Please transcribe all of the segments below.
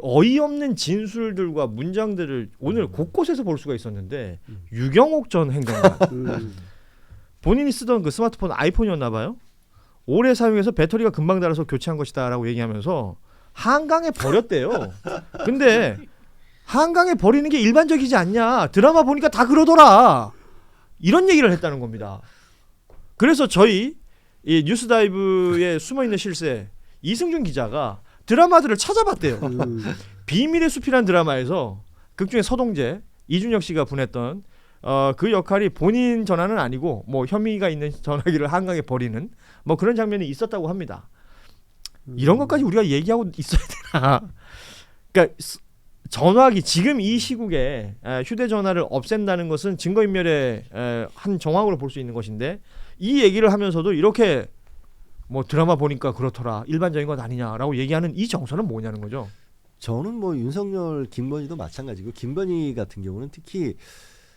어이없는 진술들과 문장들을 오늘 곳곳에서 볼 수가 있었는데 유경옥 전 행정관 본인이 쓰던 그 스마트폰 아이폰이었나 봐요. 오래 사용해서 배터리가 금방 닳아서 교체한 것이다라고 얘기하면서 한강에 버렸대요. 근데 한강에 버리는 게 일반적이지 않냐. 드라마 보니까 다 그러더라. 이런 얘기를 했다는 겁니다. 그래서 저희 이 뉴스다이브에 숨어있는 실세 이승준 기자가 드라마들을 찾아봤대요. 비밀의 숲이라는 드라마에서 극중에 서동재, 이준혁 씨가 분했던 그 역할이 본인 전화는 아니고 뭐 혐의가 있는 전화기를 한강에 버리는 뭐 그런 장면이 있었다고 합니다. 이런 것까지 우리가 얘기하고 있어야 되나? 그러니까 전화기 지금 이 시국에 휴대전화를 없앤다는 것은 증거인멸의 한 정황으로 볼 수 있는 것인데 이 얘기를 하면서도 이렇게 뭐 드라마 보니까 그렇더라 일반적인 건 아니냐라고 얘기하는 이 정서는 뭐냐는 거죠. 저는 뭐 윤석열, 김건희도 마찬가지고 김건희 같은 경우는 특히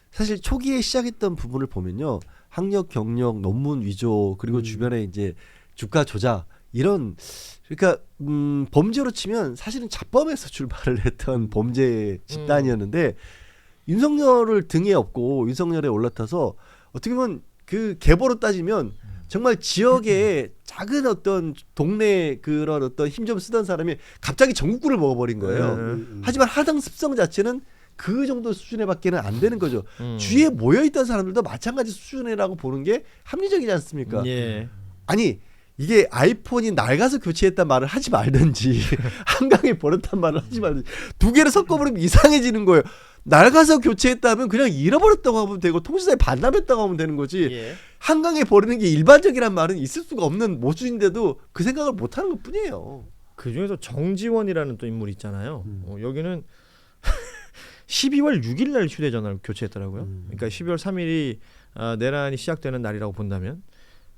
사실 초기에 시작했던 부분을 보면요. 학력, 경력, 논문 위조 그리고 주변에 이제 주가 조작 이런 그러니까 범죄로 치면 사실은 자범에서 출발을 했던 범죄 집단이었는데 윤석열을 등에 업고 윤석열에 올라타서 어떻게 보면 그 계보로 따지면 정말 지역의 작은 어떤 동네 그런 어떤 힘 좀 쓰던 사람이 갑자기 전국구를 먹어버린 거예요. 하지만 하등 습성 자체는 그 정도 수준에 밖에는 안 되는 거죠. 주위에 모여있던 사람들도 마찬가지 수준이라고 보는 게 합리적이지 않습니까? 예. 아니 이게 아이폰이 낡아서 교체했단 말을 하지 말든지 한강에 버렸단 말을 하지 말든지 두 개를 섞어버리면 이상해지는 거예요. 낡아서 교체했다면 그냥 잃어버렸다고 하면 되고 통신사에 반납했다고 하면 되는 거지. 예. 한강에 버리는 게 일반적이란 말은 있을 수가 없는 모순인데도 그 생각을 못하는 것뿐이에요. 그 중에서 정지원이라는 또 인물이 있잖아요. 여기는 12월 6일 날 휴대전화를 교체했더라고요. 그러니까 12월 3일이 내란이 시작되는 날이라고 본다면,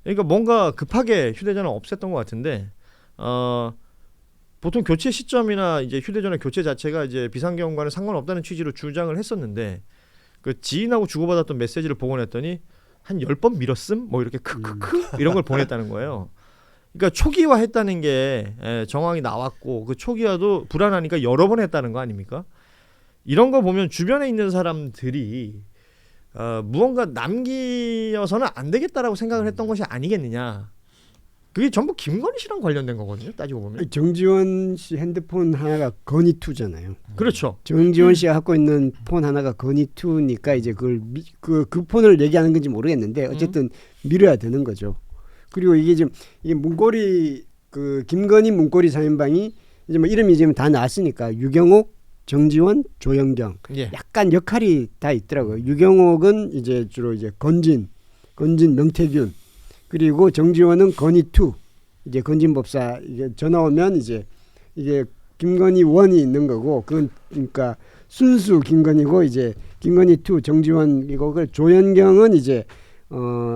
그러니까 뭔가 급하게 휴대전화 없앴던 것 같은데, 보통 교체 시점이나 이제 휴대전화 교체 자체가 이제 비상경과는 상관없다는 취지로 주장을 했었는데, 그 지인하고 주고받았던 메시지를 복원했더니 한 10번 밀었음? 뭐 이렇게 크크크 이런 걸 보냈다는 거예요. 그러니까 초기화했다는 게 정황이 나왔고 그 초기화도 불안하니까 여러 번 했다는 거 아닙니까? 이런 거 보면 주변에 있는 사람들이 무언가 남기어서는 안 되겠다라고 생각을 했던 것이 아니겠느냐. 그게 전부 김건희 씨랑 관련된 거거든요. 따지고 보면. 정지원 씨 핸드폰 하나가 건희2잖아요. 그렇죠. 정지원 씨가 갖고 있는 폰 하나가 건희2니까 이제 그걸 그 폰을 얘기하는 건지 모르겠는데 어쨌든 밀어야 되는 거죠. 그리고 이게 지금 이게 문고리 그 김건희 문고리 3인방이 이제 뭐 이름이 지금 다 나왔으니까 유경옥, 정지원, 조영경. 예. 약간 역할이 다 있더라고요. 유경옥은 이제 주로 이제 건진 명태균. 그리고 정지원은 건희2 이제 건진법사 이게 전화 오면 이제 이게 김건희 1이 있는 거고 그건 그러니까 순수 김건희고 이제 김건희2 정지원이고 그 조현경은 이제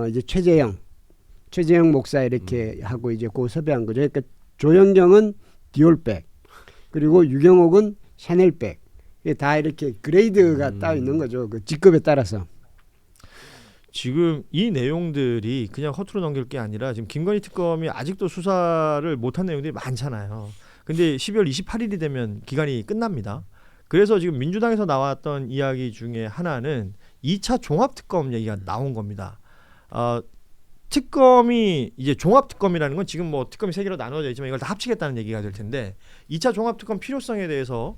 이제 최재형 목사 이렇게 하고 이제 그 섭외한 거죠. 그러니까 조현경은 디올백 그리고 유경옥은 샤넬백 이게 다 이렇게 그레이드가 따로 있는 거죠. 그 직급에 따라서. 지금 이 내용들이 그냥 허투루 넘길 게 아니라 지금 김건희 특검이 아직도 수사를 못한 내용들이 많잖아요. 근데 12월 28일이 되면 기간이 끝납니다. 그래서 지금 민주당에서 나왔던 이야기 중에 하나는 2차 종합특검 얘기가 나온 겁니다. 특검이 이제 종합특검이라는 건 지금 뭐 특검이 3개로 나눠져 있지만 이걸 다 합치겠다는 얘기가 될 텐데 2차 종합특검 필요성에 대해서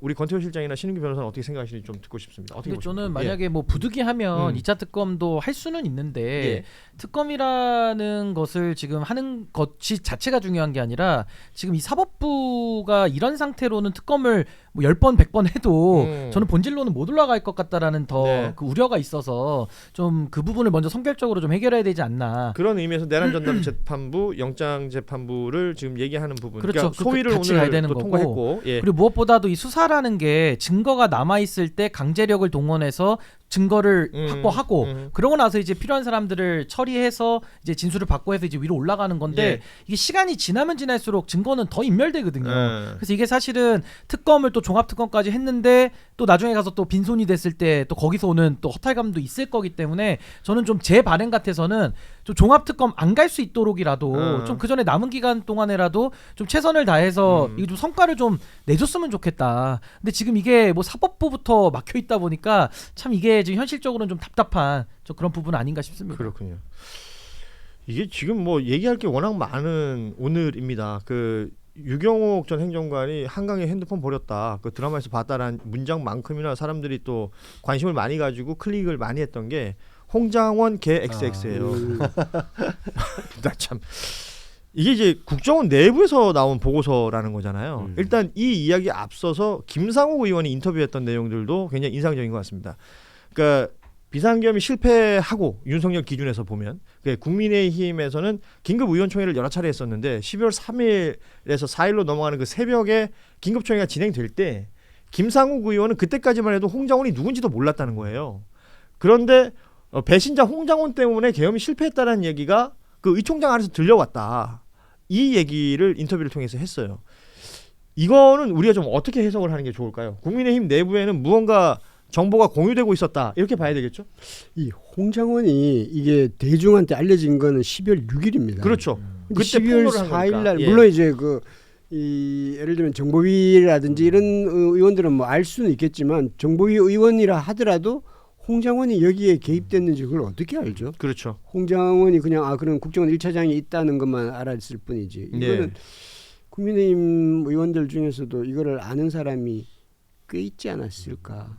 우리 권태호 실장이나 신은규 변호사는 어떻게 생각하시는지 좀 듣고 싶습니다. 어떻게 근데 보십니까? 저는 만약에 뭐 부득이하면 2차 특검도 할 수는 있는데 특검이라는 것을 지금 하는 것이 자체가 중요한 게 아니라 지금 이 사법부가 이런 상태로는 특검을 뭐 10번 100번 해도 저는 본질로는 못 올라갈 것 같다라는 더 그 우려가 있어서 좀 그 부분을 먼저 선결적으로 좀 해결해야 되지 않나. 그런 의미에서 내란 전담 재판부, 영장 재판부를 지금 얘기하는 부분. 그렇죠. 그러니까 소위를 같이 오늘 가야 되는 또 거고. 통과했고. 예. 그리고 무엇보다도 이 수사라는 게 증거가 남아 있을 때 강제력을 동원해서 증거를 확보하고 그러고 나서 이제 필요한 사람들을 처리해서 이제 진술을 받고 해서 이제 위로 올라가는 건데 이게 시간이 지나면 지날수록 증거는 더 인멸되거든요. 그래서 이게 사실은 특검을 또 종합특검까지 했는데 또 나중에 가서 또 빈손이 됐을 때 또 거기서 오는 또 허탈감도 있을 거기 때문에 저는 좀 제 발행 같아서는 좀 종합특검 안 갈 수 있도록이라도 좀 그 전에 남은 기간 동안에라도 좀 최선을 다해서 이거 좀 성과를 좀 내줬으면 좋겠다. 근데 지금 이게 뭐 사법부부터 막혀 있다 보니까 참 이게 지금 현실적으로는 좀 답답한 좀 그런 부분 아닌가 싶습니다. 그렇군요. 이게 지금 뭐 얘기할 게 워낙 많은 오늘입니다. 그 유경옥 전 행정관이 한강에 핸드폰 버렸다. 그 드라마에서 봤다라는 문장만큼이나 사람들이 또 관심을 많이 가지고 클릭을 많이 했던 게 홍장원 개 XX예요. 나 참 이게 이제 국정원 내부에서 나온 보고서라는 거잖아요. 일단 이 이야기 앞서서 김상욱 의원이 인터뷰했던 내용들도 굉장히 인상적인 것 같습니다. 그러니까 비상계엄이 실패하고 윤석열 기준에서 보면 국민의힘에서는 긴급의원총회를 여러 차례 했었는데 12월 3일에서 4일로 넘어가는 그 새벽에 긴급총회가 진행될 때 김상욱 의원은 그때까지만 해도 홍장원이 누군지도 몰랐다는 거예요. 그런데 배신자 홍장원 때문에 계엄이 실패했다는 얘기가 그 의총장 안에서 들려왔다. 이 얘기를 인터뷰를 통해서 했어요. 이거는 우리가 좀 어떻게 해석을 하는 게 좋을까요? 국민의힘 내부에는 무언가 정보가 공유되고 있었다. 이렇게 봐야 되겠죠? 이 홍장원이 이게 대중한테 알려진 거는 12월 6일입니다. 그렇죠. 근데 그때 12월 폭로를 한 4일 날 거니까. 물론 이제 예를 들면 정보위라든지 이런 의원들은 뭐 알 수는 있겠지만 정보위 의원이라 하더라도 홍장원이 여기에 개입됐는지 그걸 어떻게 알죠? 그렇죠. 홍장원이 그냥 그런 국정원 1차장이 있다는 것만 알았을 뿐이지. 이거는 국민의힘 의원들 중에서도 이거를 아는 사람이 꽤 있지 않았을까.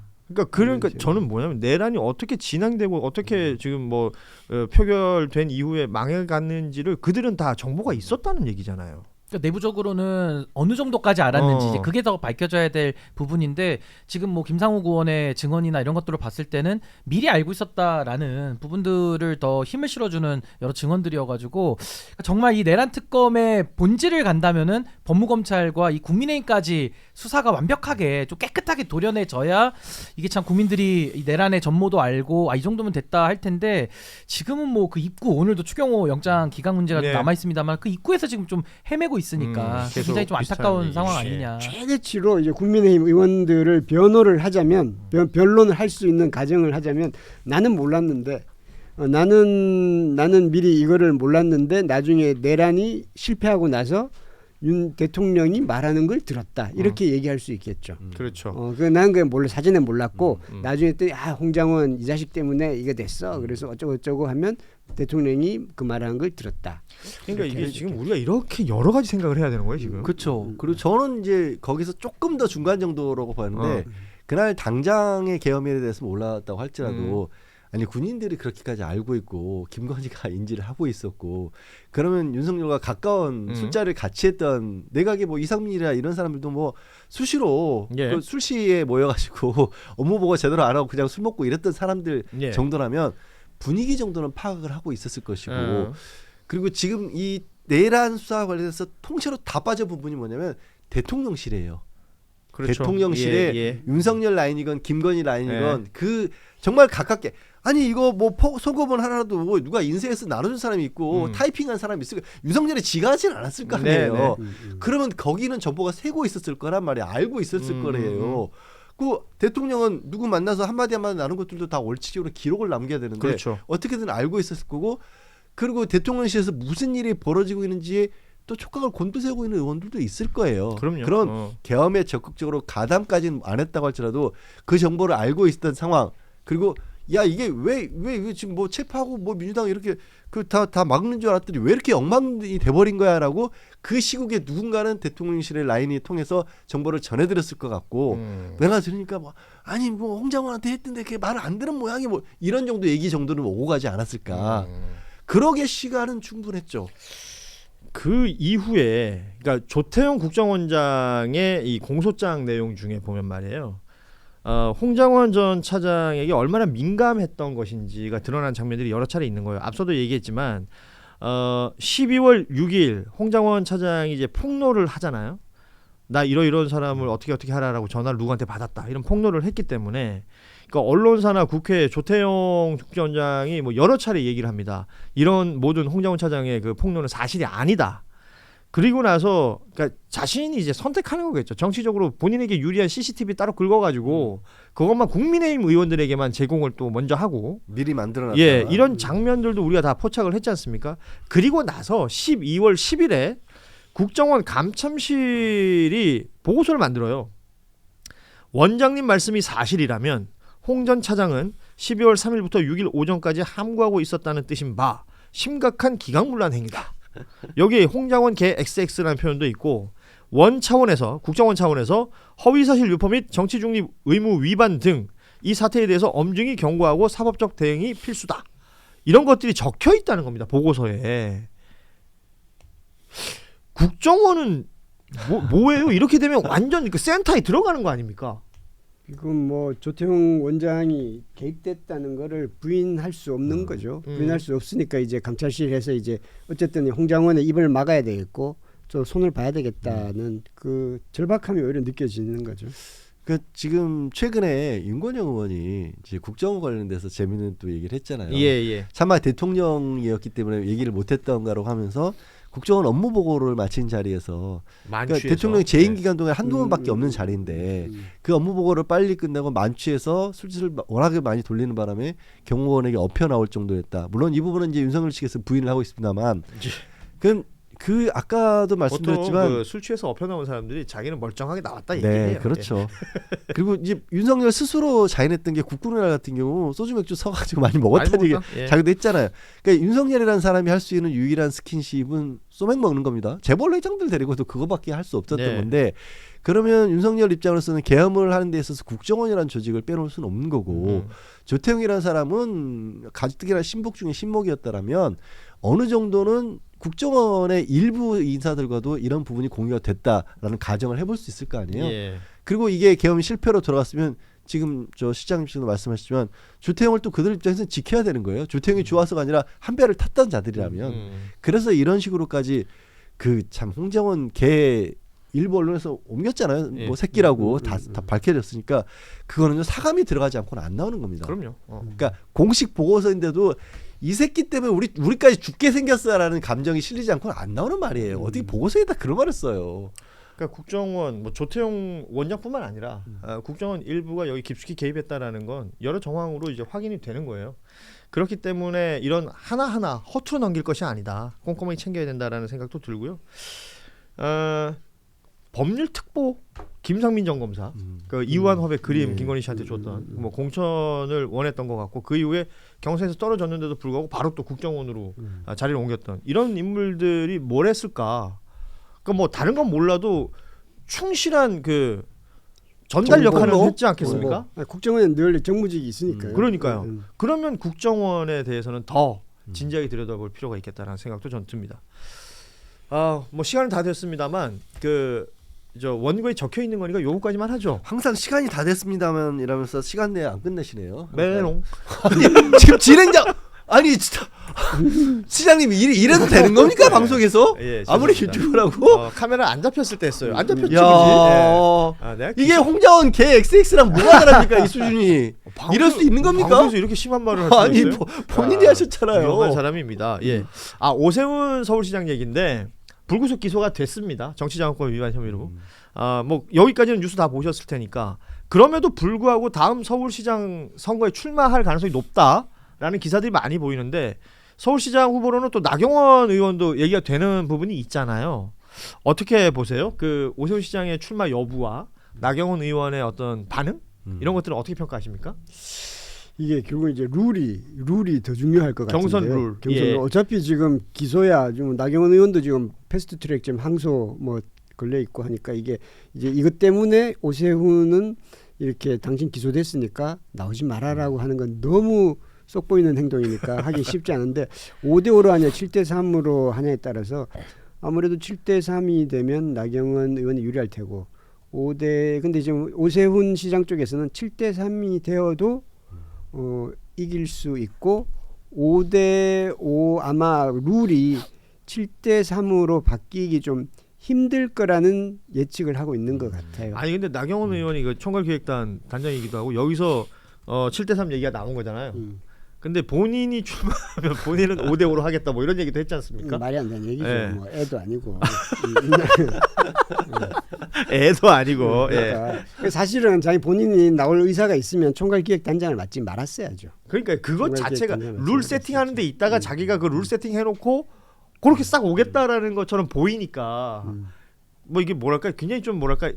그러니까 저는 뭐냐면 내란이 어떻게 진행되고 어떻게 지금 뭐 표결된 이후에 망해갔는지를 그들은 다 정보가 있었다는 얘기잖아요. 그러니까 내부적으로는 어느 정도까지 알았는지 이제 그게 더 밝혀져야 될 부분인데 지금 뭐 김상욱 의원의 증언이나 이런 것들을 봤을 때는 미리 알고 있었다라는 부분들을 더 힘을 실어주는 여러 증언들이어가지고 정말 이 내란 특검의 본질을 간다면은 법무검찰과 이 국민의힘까지 수사가 완벽하게 좀 깨끗하게 도려내져야 이게 참 국민들이 이 내란의 전모도 알고 이 정도면 됐다 할 텐데 지금은 뭐 그 입구 오늘도 추경호 영장 기각 문제가 좀 남아 있습니다만 그 입구에서 지금 좀 헤매고 있으니까 굉장히 좀 안타까운 상황 아니냐. 최대치로 이제 국민의힘 의원들을 변호를 하자면 변론을 할 수 있는 가정을 하자면 나는 몰랐는데 나는 미리 이거를 몰랐는데 나중에 내란이 실패하고 나서 윤 대통령이 말하는 걸 들었다 이렇게 얘기할 수 있겠죠. 그렇죠. 난 그냥 사전에 몰랐고 나중에 또 홍장원 이 자식 때문에 이게 됐어. 그래서 어쩌고 하면 대통령이 그 말하는 걸 들었다. 그러니까 이게 지금 우리가 이렇게 여러 가지 생각을 해야 되는 거예요 지금. 그렇죠. 그리고 저는 이제 거기서 조금 더 중간 정도라고 봤는데 그날 당장의 계엄에 대해서 몰랐다고 할지라도 아니 군인들이 그렇게까지 알고 있고 김건희가 인지를 하고 있었고 그러면 윤석열과 가까운 술자리를 같이 했던 내각의 뭐 이상민이라 이런 사람들도 뭐 수시로 그 술시에 모여가지고 업무 보고 제대로 안 하고 그냥 술 먹고 이랬던 사람들 정도라면 분위기 정도는 파악을 하고 있었을 것이고 그리고 지금 이 내란 수사와 관련해서 통째로 다 빠진 부분이 뭐냐면 대통령실이에요. 그렇죠. 대통령실에 윤석열 라인이건 김건희 라인이건 그 정말 가깝게 아니 이거 뭐 속업은 하나라도 누가 인쇄해서 나눠준 사람이 있고 타이핑한 사람이 있으니까 윤석열이 지가 하진 않았을 거 아니에요. 그러면 거기는 정보가 새고 있었을 거란 말이야. 알고 있었을 거래요. 그 대통령은 누구 만나서 한마디 나눈 것들도 다 원칙적으로 기록을 남겨야 되는데 그렇죠. 어떻게든 알고 있었을 거고 그리고 대통령실에서 무슨 일이 벌어지고 있는지 또 촉각을 곤두세우고 있는 의원들도 있을 거예요. 그럼요. 그런 계엄에 적극적으로 가담까지는 안 했다고 할지라도 그 정보를 알고 있었던 상황 그리고 야 이게 왜 지금 뭐 체포하고 뭐 민주당 이렇게 그 다 막는 줄 알았더니 왜 이렇게 엉망이 돼버린 거야라고 그 시국에 누군가는 대통령실의 라인이 통해서 정보를 전해드렸을 것 같고 내가 들으니까 뭐 아니 뭐 홍장원한테 했던데 그게 말을 안 들은 모양이 뭐 이런 정도 얘기 정도는 오고 가지 않았을까. 그러게 시간은 충분했죠. 그 이후에 그러니까 조태용 국정원장의 이 공소장 내용 중에 보면 말이에요. 홍장원 전 차장에게 얼마나 민감했던 것인지가 드러난 장면들이 여러 차례 있는 거예요. 앞서도 얘기했지만 12월 6일 홍장원 차장이 이제 폭로를 하잖아요. 나 이런 사람을 어떻게 하라라고 전화를 누구한테 받았다. 이런 폭로를 했기 때문에 그러니까 언론사나 국회 조태용 국정원장이 뭐 여러 차례 얘기를 합니다. 이런 모든 홍장원 차장의 그 폭로는 사실이 아니다. 그리고 나서 그러니까 자신이 이제 선택하는 거겠죠. 정치적으로 본인에게 유리한 CCTV 따로 긁어가지고 그것만 국민의힘 의원들에게만 제공을 또 먼저 하고 미리 만들어놨다. 예, 이런 장면들도 우리가 다 포착을 했지 않습니까? 그리고 나서 12월 10일에 국정원 감참실이 보고서를 만들어요. 원장님 말씀이 사실이라면 홍 전 차장은 12월 3일부터 6일 오전까지 함구하고 있었다는 뜻인 바 심각한 기강문란 행위다. 여기에 홍장원 개 XX라는 표현도 있고 원 차원에서 국정원 차원에서 허위사실 유포 및 정치중립 의무 위반 등 이 사태에 대해서 엄중히 경고하고 사법적 대응이 필수다. 이런 것들이 적혀 있다는 겁니다. 보고서에. 국정원은 뭐예요? 이렇게 되면 완전 그 센터에 들어가는 거 아닙니까? 지금 뭐 조태용 원장이 개입됐다는 거를 부인할 수 없는 거죠. 부인할 수 없으니까 이제 감찰실에서 이제 어쨌든 홍장원의 입을 막아야 되겠고 또 손을 봐야 되겠다는 그 절박함이 오히려 느껴지는 거죠. 그 지금 최근에 윤건영 의원이 이제 국정원 관련돼서 재미있는 또 얘기를 했잖아요. 예. 차마 대통령이었기 때문에 얘기를 못했던가라고 하면서 국정원 업무 보고를 마친 자리에서 그러니까 대통령 재임 기간 동안 한두 번밖에 없는 자리인데 그 업무 보고를 빨리 끝내고 만취해서 술짓을 워낙에 많이 돌리는 바람에 경호원에게 엎혀 나올 정도였다. 물론 이 부분은 이제 윤석열 측에서 부인을 하고 있습니다만 그 아까도 말씀드렸지만 그 술 취해서 엎혀 나온 사람들이 자기는 멀쩡하게 나왔다 네, 얘기해요. 그렇죠. 그리고 이제 윤석열 스스로 자인했던 게 국군의날 같은 경우 소주 맥주 서가지고 많이 먹었다는 얘기 자기도 했잖아요. 그러니까 윤석열이라는 사람이 할 수 있는 유일한 스킨십은 소맥 먹는 겁니다. 재벌 회장들 데리고도 그거밖에 할 수 없었던 건데 그러면 윤석열 입장으로서는 계엄을 하는 데 있어서 국정원이라는 조직을 빼놓을 수는 없는 거고 조태용이라는 사람은 가뜩이나 신복 중에 신목이었다라면 어느 정도는 국정원의 일부 인사들과도 이런 부분이 공유가 됐다라는 가정을 해볼 수 있을 거 아니에요. 예. 그리고 이게 계엄이 실패로 돌아갔으면 지금 저 시장님께서도 말씀하셨지만 조태용을 또 그들 입장에서는 지켜야 되는 거예요. 조태용이 좋아서가 아니라 한 배를 탔던 자들이라면 그래서 이런 식으로까지 그 참 홍장원 개 일부 언론에서 옮겼잖아요. 예. 뭐 새끼라고 다 밝혀졌으니까 그거는 사감이 들어가지 않고는 안 나오는 겁니다. 그럼요. 그러니까 공식 보고서인데도 이 새끼 때문에 우리까지 죽게 생겼어라는 감정이 실리지 않고는 안 나오는 말이에요. 어디 보고서에다 그런 말을 써요. 그러니까 국정원 뭐 조태용 원장뿐만 아니라 국정원 일부가 여기 깊숙이 개입했다라는 건 여러 정황으로 이제 확인이 되는 거예요. 그렇기 때문에 이런 하나하나 허투루 넘길 것이 아니다. 꼼꼼하게 챙겨야 된다라는 생각도 들고요. 법률특보 김상민 전 검사 그 이우한 화백 그림 김건희 씨한테 줬던 뭐 공천을 원했던 것 같고 그 이후에 경선에서 떨어졌는데도 불구하고 바로 또 국정원으로 자리를 옮겼던 이런 인물들이 뭘 했을까? 그러니까 뭐 다른 건 몰라도 충실한 그 전달 역할을 했지 않겠습니까? 국정원에 늘 정무직이 있으니까요. 그러니까요. 그러면 국정원에 대해서는 더 진지하게 들여다볼 필요가 있겠다라는 생각도 전 듭니다. 뭐 시간은 다 됐습니다만 저 원고에 적혀 있는 거니까 요거까지만 하죠. 항상 시간이 다 됐습니다만 이러면서 시간 내에 안 끝내시네요. 메롱. 지금 진행자 아니 진짜 시장님 이래도 되는 겁니까 방송에서? 예, 아무리 유튜브라고? 카메라 안 잡혔을 때 했어요. 안 잡혔지. 야, 이게 홍자원 개 XX랑 뭐가 다릅니까 이 수준이? 이럴 수 있는 겁니까? 방송에서 이렇게 심한 말을 할 수 아니 있어요? 본인이 하셨잖아요. 위험한 사람입니다. 예. 오세훈 서울시장 얘기인데 불구속 기소가 됐습니다. 정치자금법 위반 혐의로. 뭐 여기까지는 뉴스 다 보셨을 테니까 그럼에도 불구하고 다음 서울시장 선거에 출마할 가능성이 높다라는 기사들이 많이 보이는데 서울시장 후보로는 또 나경원 의원도 얘기가 되는 부분이 있잖아요. 어떻게 보세요? 그 오세훈 시장의 출마 여부와 나경원 의원의 어떤 반응 이런 것들은 어떻게 평가하십니까? 이게 결국 이제 룰이 더 중요할 것 같은데. 경선 룰. 예. 어차피 지금 기소야 지금 나경원 의원도 지금 패스트트랙 지금 항소 뭐 걸려 있고 하니까 이게 이제 이것 때문에 오세훈은 이렇게 당신 기소됐으니까 나오지 말아라고 하는 건 너무 쏙 보이는 행동이니까 하기 쉽지 않은데 5대5로 하냐 7대3으로 하냐에 따라서 아무래도 7대3이 되면 나경원 의원이 유리할 테고 근데 지금 오세훈 시장 쪽에서는 7대3이 되어도 이길 수 있고 5대5 아마 룰이 7대3으로 바뀌기 좀 힘들 거라는 예측을 하고 있는 것 같아요. 아니 근데 나경원 의원이 그 총괄기획단 단장이기도 하고 여기서 7대3 얘기가 나온 거잖아요. 근데 본인이 출마하면 본인은 5대5로 하겠다 뭐 이런 얘기도 했지 않습니까? 말이 안 되는 얘기죠. 예. 뭐 애도 아니고. 애도 아니고. 예. 그러니까 사실은 자기 본인이 나올 의사가 있으면 총괄기획단장을 맡지 말았어야죠. 그러니까 그것 정말 자체가 이게 룰 세팅하는 데 있다가 자기가 그 룰 세팅 해놓고 그렇게 싹 오겠다라는 것처럼 보이니까 뭐 이게 뭐랄까 굉장히 좀 뭐랄까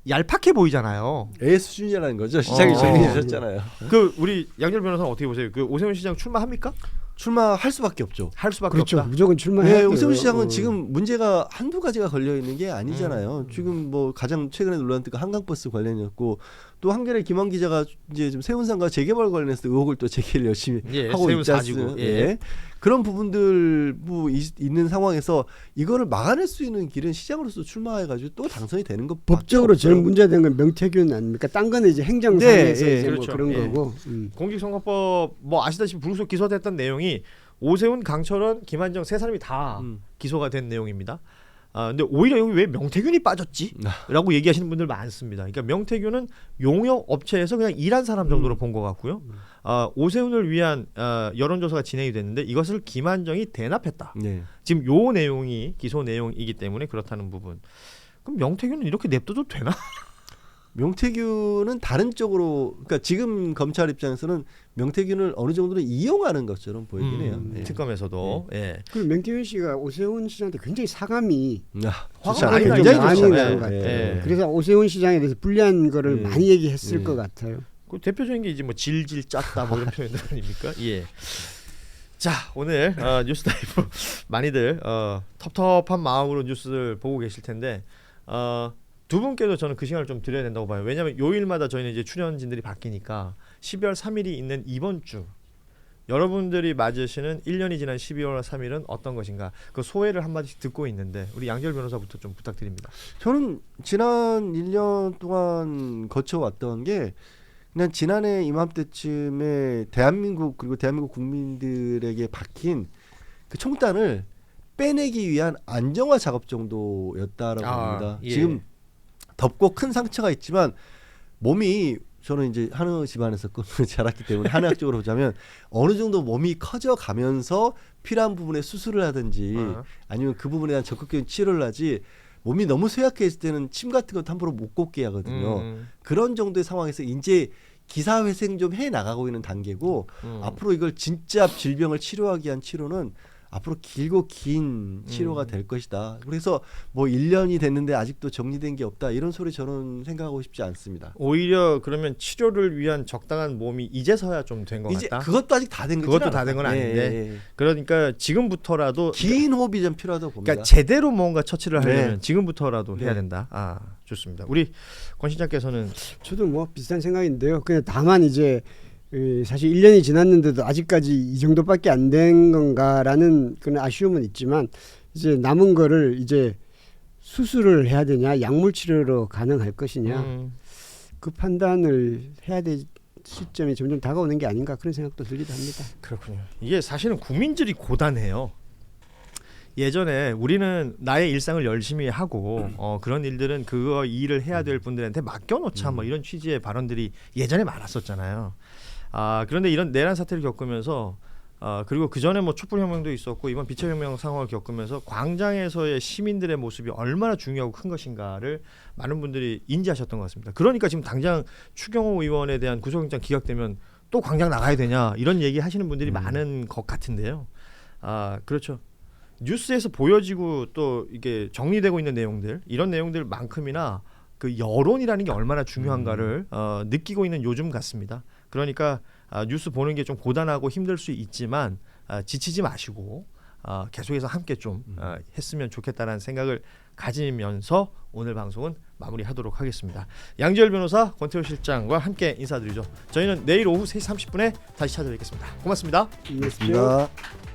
얄팍해 보이잖아요. 애 수준이라는 거죠. 시장이 정리해 주셨잖아요. 그 우리 양절 변호사는 어떻게 보세요? 그 오세훈 시장 출마합니까? 출마할 수밖에 없죠. 할 수밖에 그렇죠. 없다. 무조건 출마해야 네, 돼요. 오세훈 시장은 지금 문제가 한두 가지가 걸려 있는 게 아니잖아요. 지금 뭐 가장 최근에 논란된 거 한강버스 관련이었고 또 한겨레 김한 기자가 이제 좀 세운상가 재개발 관련해서 의혹을 또 제기를 열심히 하고 있지 않습니까? 예. 그런 부분들 뭐 있는 상황에서 이거를 막아낼 수 있는 길은 시장으로서 출마해가지고 또 당선이 되는 것 법적으로 제일 문제된 건 명태균 아닙니까? 딴 거는 이제 행정상에서 네, 이제 그렇죠. 뭐 그런 예. 거고. 공직선거법 뭐 아시다시피 불구속 기소됐던 내용이 오세훈, 강철원, 김한정 세 사람이 다 기소가 된 내용입니다. 근데 오히려 여기 왜 명태균이 빠졌지? 라고 얘기하시는 분들 많습니다. 그러니까 명태균은 용역 업체에서 그냥 일한 사람 정도로 본 것 같고요. 오세훈을 위한 여론조사가 진행이 됐는데 이것을 김한정이 대납했다. 네. 지금 요 내용이 기소 내용이기 때문에 그렇다는 부분. 그럼 명태균은 이렇게 냅둬도 되나? 명태균은 다른 쪽으로 그러니까 지금 검찰 입장에서는 명태균을 어느 정도는 이용하는 것처럼 보이긴 해요. 예. 특검에서도. 예. 그리고 명태균 씨가 오세훈 시장한테 굉장히 사감이 화가 많이 많이 나는 나죠. 것 예. 같아요. 예. 그래서 오세훈 시장에 대해서 불리한 거를 많이 얘기했을 것 같아요. 그 대표적인 게 이제 뭐 질질 짰다 뭐 이런 표현들 아닙니까? 예. 자 오늘 뉴스 다이브 많이들 텁텁한 마음으로 뉴스를 보고 계실 텐데 두 분께도 저는 그 시간을 좀 드려야 된다고 봐요. 왜냐하면 요일마다 저희는 이제 출연진들이 바뀌니까 12월 3일이 있는 이번 주 여러분들이 맞으시는 1년이 지난 12월 3일은 어떤 것인가 그 소회를 한마디씩 듣고 있는데 우리 양절 변호사부터 좀 부탁드립니다. 저는 지난 1년 동안 거쳐왔던 게 그냥 지난해 이맘때쯤에 대한민국 그리고 대한민국 국민들에게 박힌 그 총단을 빼내기 위한 안정화 작업 정도였다라고 봅니다. 예. 지금 덥고 큰 상처가 있지만 몸이 저는 이제 한의 집안에서 자랐기 때문에 한의학적으로 보자면 어느 정도 몸이 커져가면서 필요한 부분에 수술을 하든지 아니면 그 부분에 대한 적극적인 치료를 하지 몸이 너무 쇠약해 있을 때는 침 같은 것도 함부로 못 꽂게 하거든요. 그런 정도의 상황에서 이제 기사회생 좀 해 나가고 있는 단계고 앞으로 이걸 진짜 질병을 치료하기 위한 치료는 앞으로 길고 긴 치료가 될 것이다. 그래서 뭐 1년이 됐는데 아직도 정리된 게 없다. 이런 소리 저는 생각하고 싶지 않습니다. 오히려 그러면 치료를 위한 적당한 몸이 이제서야 좀 된 것 이제 같다. 그것도 아직 다 된 거지 그것도 다 된 건 아닌데. 그러니까 지금부터라도 긴 호흡이 좀 필요하다고 봅니다. 그러니까 제대로 뭔가 처치를 하려면 네. 지금부터라도 해야 네. 된다. 좋습니다. 우리 권 실장께서는 저도 뭐 비슷한 생각인데요. 그냥 다만 이제 사실 1년이 지났는데도 아직까지 이 정도밖에 안 된 건가라는 그런 아쉬움은 있지만 이제 남은 거를 이제 수술을 해야 되냐 약물 치료로 가능할 것이냐 그 판단을 해야 될 시점이 점점 다가오는 게 아닌가 그런 생각도 들기도 합니다. 그렇군요. 이게 사실은 국민들이 고단해요. 예전에 우리는 나의 일상을 열심히 하고 그런 일들은 그거 일을 해야 될 분들한테 맡겨놓자 뭐 이런 취지의 발언들이 예전에 많았었잖아요. 그런데 이런 내란 사태를 겪으면서 그리고 그 전에 뭐 촛불혁명도 있었고 이번 비체혁명 상황을 겪으면서 광장에서의 시민들의 모습이 얼마나 중요하고 큰 것인가를 많은 분들이 인지하셨던 것 같습니다. 그러니까 지금 당장 추경호 의원에 대한 구속영장 기각되면 또 광장 나가야 되냐 이런 얘기 하시는 분들이 많은 것 같은데요. 그렇죠. 뉴스에서 보여지고 또 이게 정리되고 있는 내용들 이런 내용들만큼이나 그 여론이라는 게 얼마나 중요한가를 느끼고 있는 요즘 같습니다. 그러니까 뉴스 보는 게 좀 고단하고 힘들 수 있지만 지치지 마시고 계속해서 함께 좀 했으면 좋겠다는 생각을 가지면서 오늘 방송은 마무리하도록 하겠습니다. 양지열 변호사, 권태호 실장과 함께 인사드리죠. 저희는 내일 오후 3시 30분에 다시 찾아뵙겠습니다. 고맙습니다. 안녕히 계십시오. 고맙습니다.